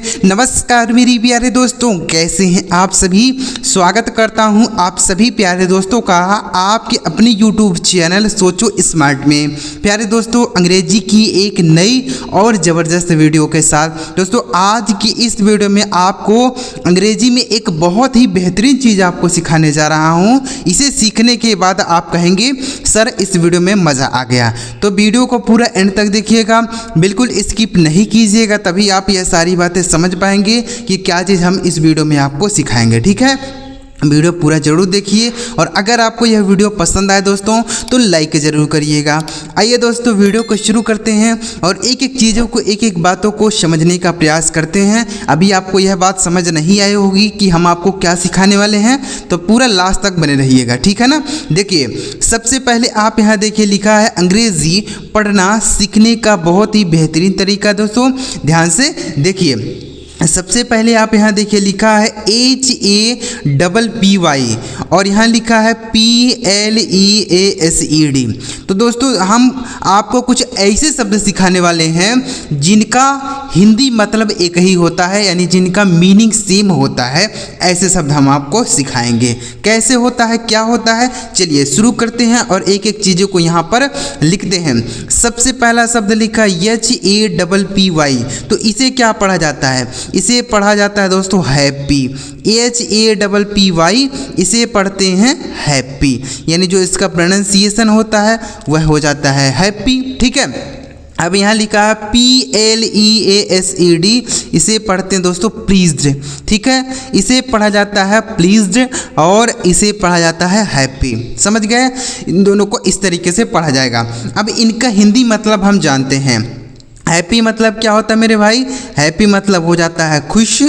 नमस्कार मेरी प्यारे दोस्तों, कैसे हैं आप सभी। स्वागत करता हूं आप सभी प्यारे दोस्तों का आपके अपने YouTube चैनल सोचो स्मार्ट में। प्यारे दोस्तों, अंग्रेजी की एक नई और ज़बरदस्त वीडियो के साथ दोस्तों आज की इस वीडियो में आपको अंग्रेजी में एक बहुत ही बेहतरीन चीज़ आपको सिखाने जा रहा हूं। इसे सीखने के बाद आप कहेंगे सर इस वीडियो में मज़ा आ गया। तो वीडियो को पूरा एंड तक देखिएगा, बिल्कुल स्किप नहीं कीजिएगा, तभी आप यह सारी बातें समझ पाएंगे कि क्या चीज़ हम इस वीडियो में आपको सिखाएंगे। ठीक है, वीडियो पूरा जरूर देखिए और अगर आपको यह वीडियो पसंद आए दोस्तों तो लाइक ज़रूर करिएगा। आइए दोस्तों वीडियो को शुरू करते हैं और एक एक चीज़ों को एक एक बातों को समझने का प्रयास करते हैं। अभी आपको यह बात समझ नहीं आई होगी कि हम आपको क्या सिखाने वाले हैं, तो पूरा लास्ट तक बने रहिएगा। ठीक है ना। देखिए सबसे पहले आप यहाँ देखिए लिखा है अंग्रेज़ी पढ़ना सीखने का बहुत ही बेहतरीन तरीका। दोस्तों ध्यान से देखिए, सबसे पहले आप यहाँ देखिए लिखा है HAPPY और यहाँ लिखा है PLEASED। तो दोस्तों हम आपको कुछ ऐसे शब्द सिखाने वाले हैं जिनका हिंदी मतलब एक ही होता है, यानी जिनका मीनिंग सेम होता है। ऐसे शब्द हम आपको सिखाएंगे। कैसे होता है, क्या होता है, चलिए शुरू करते हैं और एक एक चीज़ों को यहाँ पर लिखते हैं। सबसे पहला शब्द लिखा HAPPY, तो इसे क्या पढ़ा जाता है, इसे पढ़ा जाता है दोस्तों हैप्पी। HAPPY इसे पढ़ते हैं हैप्पी, यानी जो इसका प्रोनाउंसिएशन होता है वह हो जाता है हैप्पी। ठीक है, अब यहाँ लिखा है PLEASED, इसे पढ़ते हैं दोस्तों प्लीज्ड। ठीक है, इसे पढ़ा जाता है प्लीज्ड और इसे पढ़ा जाता है हैप्पी। समझ गए, इन दोनों को इस तरीके से पढ़ा जाएगा। अब इनका हिंदी मतलब हम जानते हैं। हैप्पी मतलब क्या होता है मेरे भाई, हैप्पी मतलब हो जाता है खुश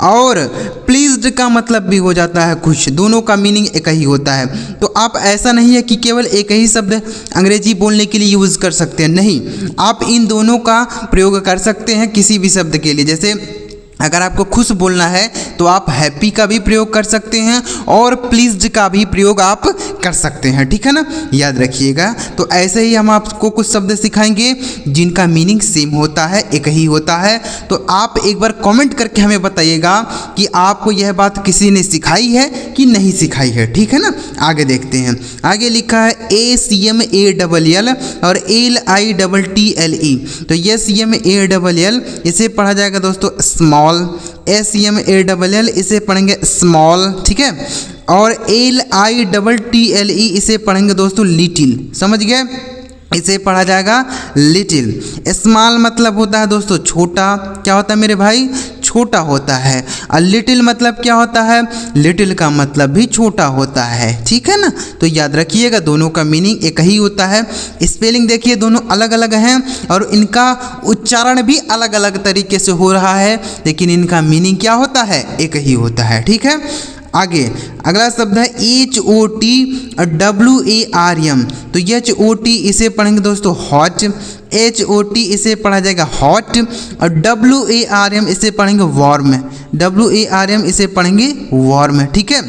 और प्लीज्ड का मतलब भी हो जाता है खुश। दोनों का मीनिंग एक ही होता है। तो आप ऐसा नहीं है कि केवल एक ही शब्द अंग्रेजी बोलने के लिए यूज़ कर सकते हैं, नहीं, आप इन दोनों का प्रयोग कर सकते हैं किसी भी शब्द के लिए। जैसे अगर आपको खुश बोलना है तो आप हैप्पी का भी प्रयोग कर सकते हैं और प्लीज्ड का भी प्रयोग आप कर सकते हैं। ठीक है ना, याद रखिएगा। तो ऐसे ही हम आपको कुछ शब्द सिखाएंगे जिनका मीनिंग सेम होता है, एक ही होता है। तो आप एक बार कमेंट करके हमें बताइएगा कि आपको यह बात किसी ने सिखाई है कि नहीं सिखाई है। ठीक है ना, आगे देखते हैं। आगे लिखा है ACMALL और LITTLE, तो SMALL इसे पढ़ा जाएगा दोस्तों स्मॉल। SMALL इसे पढ़ेंगे स्मॉल। ठीक है, और LITTLE इसे पढ़ेंगे दोस्तों लिटिल। समझ गए, इसे पढ़ा जाएगा लिटिल। स्मॉल मतलब होता है दोस्तों छोटा, क्या होता है मेरे भाई, छोटा होता है। और लिटिल मतलब क्या होता है, लिटिल का मतलब भी छोटा होता है। ठीक है ना, तो याद रखिएगा दोनों का मीनिंग एक ही होता है। स्पेलिंग देखिए दोनों अलग अलग हैं और इनका उच्चारण भी अलग अलग तरीके से हो रहा है, लेकिन इनका मीनिंग क्या होता है, एक ही होता है। ठीक है, आगे अगला शब्द है HOTWARM, तो HOT इसे पढ़ेंगे दोस्तों हॉट। HOT इसे पढ़ा जाएगा हॉट और WARM इसे पढ़ेंगे वार्म। WARM इसे पढ़ेंगे वार्म। ठीक है,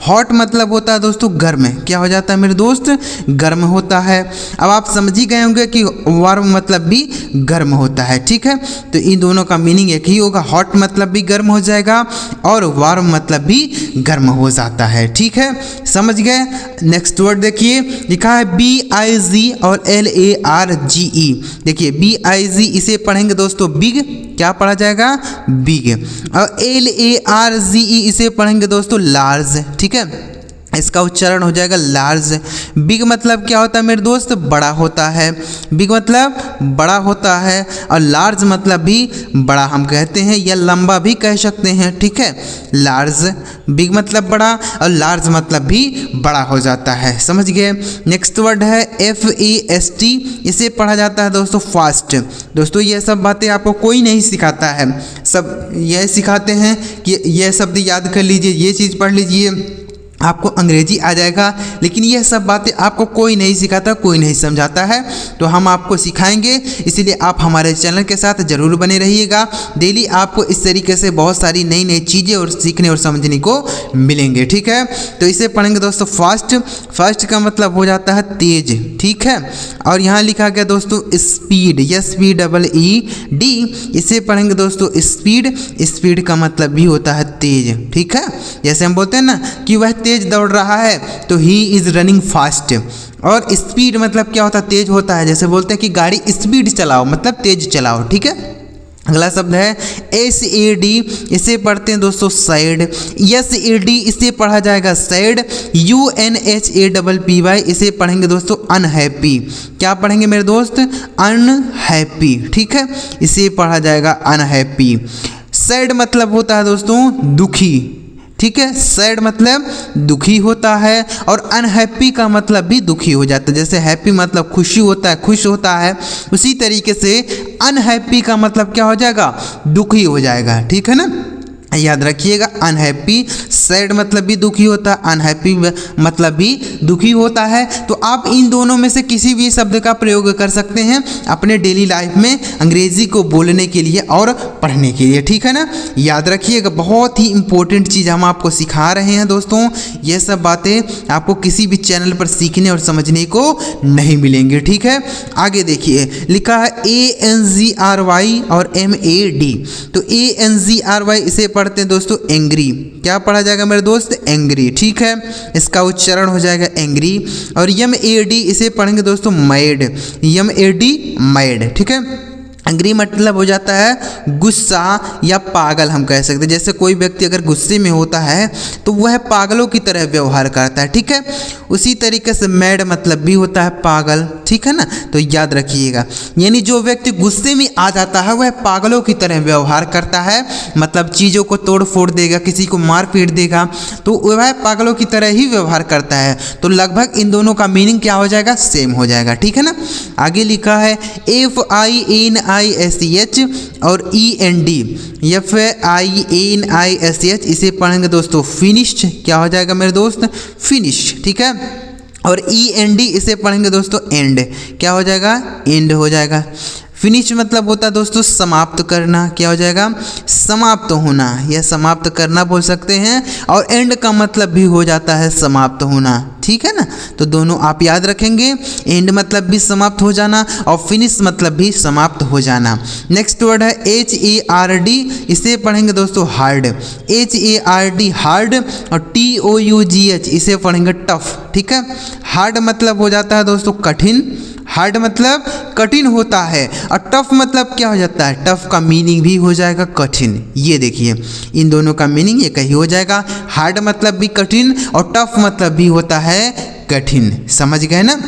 हॉट मतलब होता है दोस्तों गर्म। क्या हो जाता है मेरे दोस्त, गर्म होता है। अब आप समझ ही गए होंगे कि वार्म मतलब भी गर्म होता है। ठीक है, तो इन दोनों का मीनिंग एक ही होगा। हॉट मतलब भी गर्म हो जाएगा और वार्म मतलब भी गर्म हो जाता है। ठीक है, समझ गए। नेक्स्ट वर्ड देखिए लिखा है BIG और LARGE। देखिए BIG इसे पढ़ेंगे दोस्तों बिग, क्या पढ़ा जाएगा, बिग। और LARGE इसे पढ़ेंगे दोस्तों लार्ज। ठीक है, इसका उच्चारण हो जाएगा लार्ज। बिग मतलब क्या होता है मेरे दोस्त, बड़ा होता है। बिग मतलब बड़ा होता है और लार्ज मतलब भी बड़ा हम कहते हैं या लंबा भी कह सकते हैं। ठीक है, लार्ज, बिग मतलब बड़ा और लार्ज मतलब भी बड़ा हो जाता है। समझ गए। नेक्स्ट वर्ड है FAST, इसे पढ़ा जाता है दोस्तों फास्ट। दोस्तों ये सब बातें आपको कोई नहीं सिखाता है, सब यह सिखाते हैं कि यह शब्द याद कर लीजिए, ये चीज़ पढ़ लीजिए आपको अंग्रेजी आ जाएगा, लेकिन यह सब बातें आपको कोई नहीं सिखाता, कोई नहीं समझाता है, तो हम आपको सिखाएंगे। इसलिए आप हमारे चैनल के साथ ज़रूर बने रहिएगा। डेली आपको इस तरीके से बहुत सारी नई नई चीज़ें और सीखने और समझने को मिलेंगे, ठीक है। तो इसे पढ़ेंगे दोस्तों फास्ट। फास्ट का मतलब हो जाता है तेज, ठीक है। और यहाँ लिखा गया दोस्तों स्पीड, SPEED। इसे पढ़ेंगे दोस्तों स्पीड। स्पीड का मतलब भी होता है तेज, ठीक है। जैसे हम बोलते हैं ना कि वह तेज दौड़ रहा है, तो ही इज़ रनिंग फास्ट। और स्पीड मतलब क्या होता है, तेज होता है। जैसे बोलते हैं कि गाड़ी स्पीड चलाओ, मतलब तेज चलाओ, ठीक है। अगला शब्द है SAD। इसे पढ़ते हैं दोस्तों सैड। SAD इसे पढ़ा जाएगा सैड। UNHAPPY इसे पढ़ेंगे दोस्तों अनहैप्पी। क्या पढ़ेंगे मेरे दोस्त, अनहैप्पी, ठीक है। इसे पढ़ा जाएगा अनहैप्पी। सैड मतलब होता है दोस्तों दुखी, ठीक है। सैड मतलब दुखी होता है, और अनहैप्पी का मतलब भी दुखी हो जाता है। जैसे हैप्पी मतलब खुशी होता है, खुश होता है, उसी तरीके से अनहैप्पी का मतलब क्या हो जाएगा, दुखी हो जाएगा, ठीक है ना। याद रखिएगा, अनहैप्पी, सैड मतलब भी दुखी होता है, अनहैप्पी मतलब भी दुखी होता है। तो आप इन दोनों में से किसी भी शब्द का प्रयोग कर सकते हैं अपने डेली लाइफ में अंग्रेजी को बोलने के लिए और पढ़ने के लिए, ठीक है ना। याद रखिएगा, बहुत ही इंपॉर्टेंट चीज़ हम आपको सिखा रहे हैं दोस्तों। ये सब बातें आपको किसी भी चैनल पर सीखने और समझने को नहीं मिलेंगे, ठीक है। आगे देखिए, लिखा है ANGRY और MAD। तो ANGRY इसे पढ़ते हैं दोस्तों एंग्री। क्या पढ़ा जाएगा मेरे दोस्त, एंग्री, ठीक है। इसका उच्चारण हो जाएगा एंग्री। और MAD इसे पढ़ेंगे दोस्तों मैड। MAD मैड, ठीक है। एंग्री मतलब हो जाता है गुस्सा या पागल, हम कह सकते हैं। जैसे कोई व्यक्ति अगर गुस्से में होता है तो वह पागलों की तरह व्यवहार करता है, ठीक है। उसी तरीके से मैड मतलब भी होता है पागल, ठीक है ना। तो याद रखिएगा, यानी जो व्यक्ति गुस्से में आ जाता है वह पागलों की तरह व्यवहार करता है, मतलब चीज़ों को तोड़ फोड़ देगा, किसी को मार पीट देगा, तो वह पागलों की तरह ही व्यवहार करता है। तो लगभग इन दोनों का मीनिंग क्या हो जाएगा, सेम हो जाएगा, ठीक है ना। आगे लिखा है FINISH और END। FINISH इसे पढ़ेंगे दोस्तों फिनिश्ड। क्या हो जाएगा मेरे दोस्त, फिनिश, ठीक है। और END इसे पढ़ेंगे दोस्तों एंड। क्या हो जाएगा, एंड हो जाएगा। फिनिश मतलब होता है दोस्तों समाप्त करना। क्या हो जाएगा, समाप्त होना, या समाप्त करना बोल सकते हैं। और एंड का मतलब भी हो जाता है समाप्त होना, ठीक है ना। तो दोनों आप याद रखेंगे, एंड मतलब भी समाप्त हो जाना और फिनिश मतलब भी समाप्त हो जाना। नेक्स्ट वर्ड है HARD। इसे पढ़ेंगे दोस्तों हार्ड। HARD hard. और TOUGH इसे पढ़ेंगे टफ, ठीक है। हार्ड मतलब हो जाता है दोस्तों कठिन। हार्ड मतलब कठिन होता है, और टफ मतलब क्या हो जाता है, टफ का मीनिंग भी हो जाएगा कठिन। ये देखिए, इन दोनों का मीनिंग एक ही हो जाएगा। हार्ड मतलब भी कठिन और टफ मतलब भी होता है कठिन। समझ गए ना,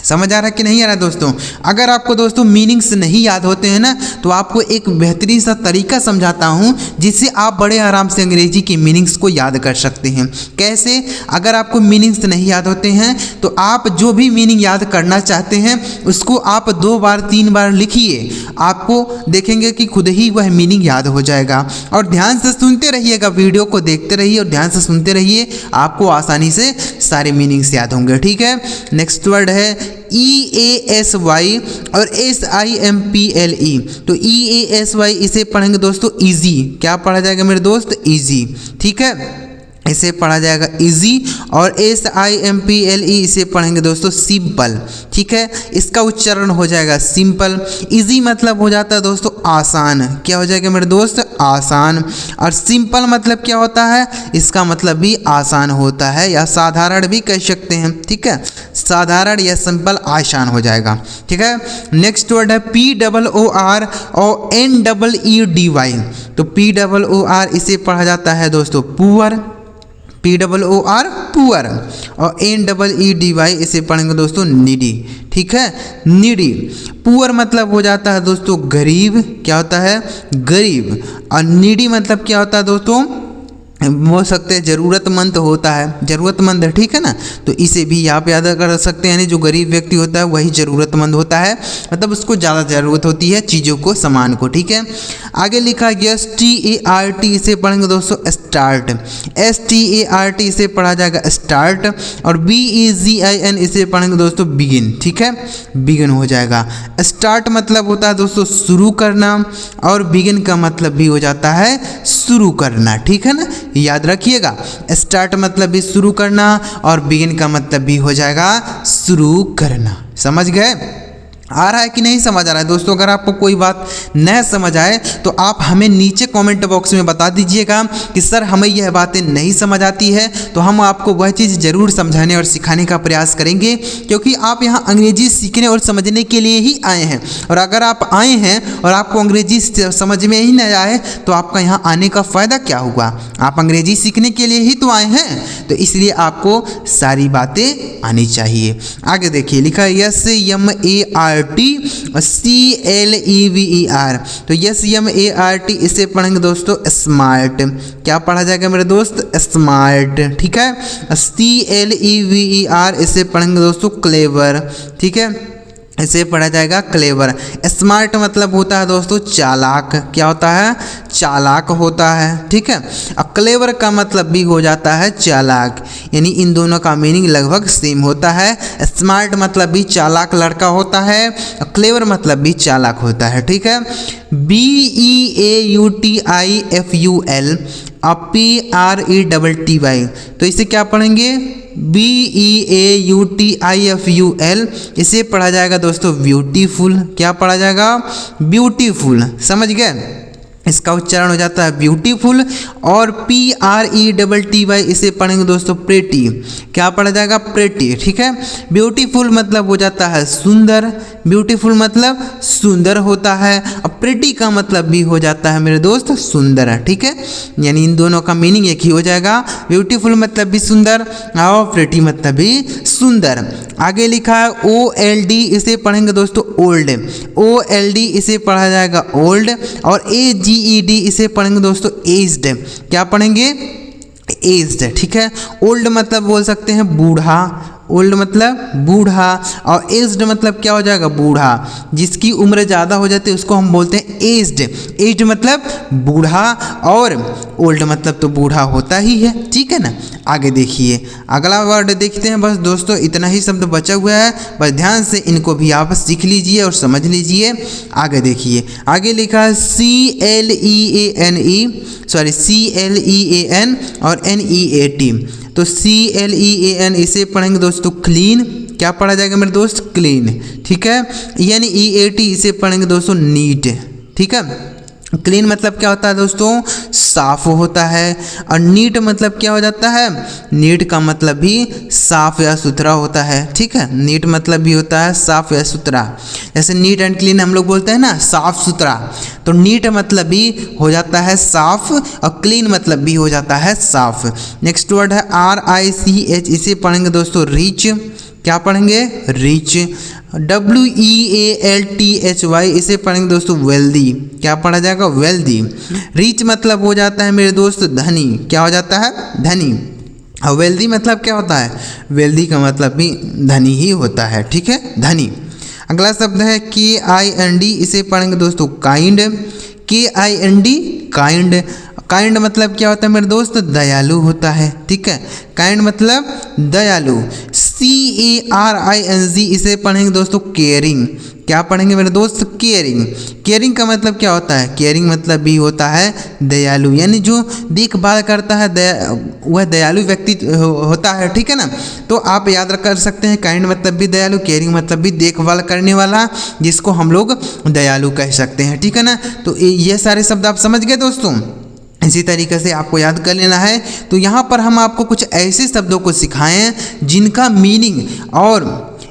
समझ आ रहा है कि नहीं आ रहा है दोस्तों। अगर आपको दोस्तों मीनिंग्स नहीं याद होते हैं ना, तो आपको एक बेहतरीन सा तरीका समझाता हूँ जिससे आप बड़े आराम से अंग्रेजी की मीनिंग्स को याद कर सकते हैं। कैसे, अगर आपको मीनिंग्स नहीं याद होते हैं तो आप जो भी मीनिंग याद करना चाहते हैं उसको आप 2 बार 3 बार लिखिए, आपको देखेंगे कि खुद ही वह मीनिंग याद हो जाएगा। और ध्यान से सुनते रहिएगा, वीडियो को देखते रहिए और ध्यान से सुनते रहिए, आपको आसानी से सारे मीनिंग्स याद होंगे, ठीक है। नेक्स्ट वर्ड है EASY और SIMPLE। तो EASY इसे पढ़ेंगे दोस्तों इजी। क्या पढ़ा जाएगा मेरे दोस्त, इजी, ठीक है। इसे पढ़ा जाएगा इजी। और SIMPLE इसे पढ़ेंगे दोस्तों सिंपल, ठीक है। इसका उच्चारण हो जाएगा सिंपल। इजी मतलब हो जाता है दोस्तों आसान। क्या हो जाएगा मेरे दोस्त, आसान। और सिंपल मतलब क्या होता है, इसका मतलब भी आसान होता है, या साधारण भी कह सकते हैं, ठीक है। साधारण या सिंपल आसान हो जाएगा, ठीक है। नेक्स्ट वर्ड है POOR और NEEDY। तो POOR इसे पढ़ा जाता है दोस्तों पुअर। POOR poor. और NEEDY इसे पढ़ेंगे दोस्तों नीडी, ठीक है, नीडी। पुअर मतलब हो जाता है दोस्तों गरीब। क्या होता है, गरीब। और नीडी मतलब क्या होता है दोस्तों, हो सकते हैं ज़रूरतमंद होता है, ज़रूरतमंद है, ठीक है ना। तो इसे भी आप याद कर सकते हैं, यानी जो गरीब व्यक्ति होता है वही ज़रूरतमंद होता है, मतलब उसको ज़्यादा ज़रूरत होती है चीज़ों को, सामान को, ठीक है। आगे लिखा START, इसे पढ़ेंगे दोस्तों स्टार्ट, START इसे पढ़ा जाएगा स्टार्ट, और BEGIN इसे पढ़ेंगे दोस्तों बिगिन, ठीक है, बिगिन हो जाएगा। स्टार्ट मतलब होता है दोस्तों शुरू करना, और बिगिन का मतलब भी हो जाता है शुरू करना, ठीक है ना, याद रखिएगा। स्टार्ट मतलब भी शुरू करना, और बिगिन का मतलब भी हो जाएगा शुरू करना। समझ गए? आ रहा है कि नहीं समझ आ रहा है दोस्तों? अगर आपको कोई बात न समझ आए तो आप हमें नीचे कमेंट बॉक्स में बता दीजिएगा कि सर हमें यह बातें नहीं समझ आती है, तो हम आपको वह चीज़ ज़रूर समझाने और सिखाने का प्रयास करेंगे, क्योंकि आप यहाँ अंग्रेजी सीखने और समझने के लिए ही आए हैं। और अगर आप आए हैं और आपको अंग्रेजी समझ में ही नहीं आए तो आपका यहाँ आने का फ़ायदा क्या हुआ? आप अंग्रेजी सीखने के लिए ही तो आए हैं, तो इसलिए आपको सारी बातें आनी चाहिए। आगे देखिए, लिखा है SMART CLEVER, तो SMART इसे पढ़ेंगे दोस्तों स्मार्ट। क्या पढ़ा जाएगा मेरे दोस्त? स्मार्ट, ठीक है। CLEVER इसे पढ़ेंगे दोस्तों क्लेवर, ठीक है, इसे पढ़ा जाएगा क्लेवर। स्मार्ट मतलब होता है दोस्तों चालाक, क्या होता है? चालाक होता है, ठीक है। और क्लेवर का मतलब भी हो जाता है चालाक, यानी इन दोनों का मीनिंग लगभग सेम होता है। स्मार्ट मतलब भी चालाक लड़का होता है, और क्लेवर मतलब भी चालाक होता है, ठीक है। BEAUTIFUL PRETTY, तो इसे क्या पढ़ेंगे? BEAUTIFUL इसे पढ़ा जाएगा दोस्तों ब्यूटीफुल। क्या पढ़ा जाएगा? ब्यूटीफुल, समझ गए? इसका उच्चारण हो जाता है ब्यूटीफुल। और PRETTY इसे पढ़ेंगे दोस्तों प्रेटी। क्या पढ़ा जाएगा? प्रेटी, ठीक है। ब्यूटीफुल मतलब हो जाता है सुंदर, ब्यूटीफुल मतलब सुंदर होता है, और प्रेटी का मतलब भी हो जाता है मेरे दोस्त सुंदर, ठीक है। यानी इन दोनों का मीनिंग एक ही हो जाएगा, ब्यूटीफुल मतलब भी सुंदर और प्रेटी मतलब भी सुंदर। आगे लिखा है OLD इसे पढ़ेंगे दोस्तों ओल्ड, OLD इसे पढ़ा जाएगा ओल्ड, और AGED इसे पढ़ेंगे दोस्तों एज्ड। क्या पढ़ेंगे? एज्ड, ठीक है। ओल्ड मतलब बोल सकते हैं बूढ़ा, ओल्ड मतलब बूढ़ा, और एज्ड मतलब क्या हो जाएगा? बूढ़ा। जिसकी उम्र ज़्यादा हो जाती है उसको हम बोलते हैं एज्ड। एज्ड मतलब बूढ़ा, और ओल्ड मतलब तो बूढ़ा होता ही है, ठीक है ना। आगे देखिए, अगला वर्ड देखते हैं। बस दोस्तों इतना ही शब्द बचा हुआ है, बस ध्यान से इनको भी आप सीख लीजिए और समझ लीजिए। आगे देखिए, आगे लिखा है CLEAN और NEAT, तो CLEAN इसे पढ़ेंगे दोस्तों क्लीन। क्या पढ़ा जाएगा मेरे दोस्त? क्लीन, ठीक है। NEAT इसे पढ़ेंगे दोस्तों नीट, ठीक है। क्लीन मतलब क्या होता है दोस्तों? साफ होता है। और नीट मतलब क्या हो जाता है? नीट का मतलब भी साफ या सुथरा होता है, ठीक है। नीट मतलब भी होता है साफ या सुथरा, जैसे नीट एंड क्लीन हम लोग बोलते हैं ना, साफ सुथरा, तो नीट मतलब भी हो जाता है साफ, और क्लीन मतलब भी हो जाता है साफ। नेक्स्ट वर्ड है RICH, इसे पढ़ेंगे दोस्तों रिच। क्या पढ़ेंगे? रिच। WEALTHY इसे पढ़ेंगे दोस्तों वेल्दी। क्या पढ़ा जाएगा? वेल्दी। रिच मतलब हो जाता है मेरे दोस्त धनी। क्या हो जाता है? धनी। और वेल्दी मतलब क्या होता है? वेल्दी का मतलब भी धनी ही होता है, ठीक है, धनी। अगला शब्द है KIND, इसे पढ़ेंगे दोस्तों काइंड। KIND kind. काइंड मतलब क्या होता है मेरे दोस्त? दयालु होता है, ठीक है। काइंड मतलब दयालु। CARING इसे पढ़ेंगे दोस्तों केयरिंग। क्या पढ़ेंगे मेरे दोस्त? केयरिंग। केयरिंग का मतलब क्या होता है? केयरिंग मतलब भी होता है दयालु, यानी जो देखभाल करता है वह दयालु व्यक्ति होता है, ठीक है ना। तो आप याद कर सकते हैं काइंड मतलब भी दयालु, केयरिंग मतलब भी देखभाल करने वाला, जिसको हम लोग दयालु कह सकते हैं, ठीक है ना। तो ये सारे शब्द आप समझ गए दोस्तों। इसी तरीके से आपको याद कर लेना है। तो यहाँ पर हम आपको कुछ ऐसे शब्दों को सिखाएं जिनका मीनिंग और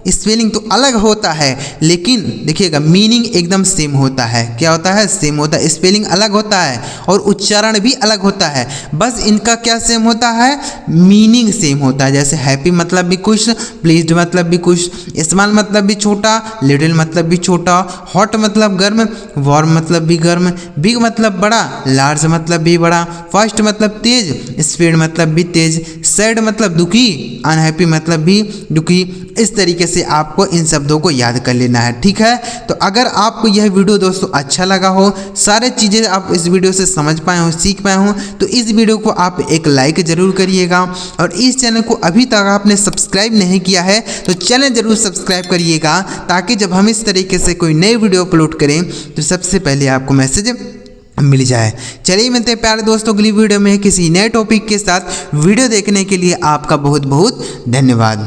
स्पेलिंग तो अलग होता है लेकिन देखिएगा मीनिंग एकदम सेम होता है। क्या होता है? सेम होता है। स्पेलिंग अलग होता है और उच्चारण भी अलग होता है, बस इनका क्या सेम होता है? मीनिंग सेम होता है। जैसे हैप्पी मतलब भी कुछ, प्लीज्ड मतलब भी कुछ, स्मॉल मतलब भी छोटा, लिटिल मतलब भी छोटा, हॉट मतलब गर्म, वार्म मतलब भी गर्म, बिग मतलब बड़ा, लार्ज मतलब भी बड़ा, फास्ट मतलब तेज, स्पीड मतलब भी तेज, सैड मतलब दुखी, अनहैप्पी मतलब भी दुखी। इस तरीके से आपको इन शब्दों को याद कर लेना है, ठीक है। तो अगर आपको यह वीडियो दोस्तों अच्छा लगा हो, सारे चीज़ें आप इस वीडियो से समझ पाए हो, सीख पाए हो, तो इस वीडियो को आप एक लाइक ज़रूर करिएगा और इस चैनल को अभी तक आपने सब्सक्राइब नहीं किया है तो चैनल ज़रूर सब्सक्राइब करिएगा, ताकि जब हम इस तरीके से कोई नई वीडियो अपलोड करें तो सबसे पहले आपको मैसेज मिल जाए। चलिए मिलते हैं प्यारे दोस्तों अगली वीडियो में किसी नए टॉपिक के साथ। वीडियो देखने के लिए आपका बहुत बहुत धन्यवाद।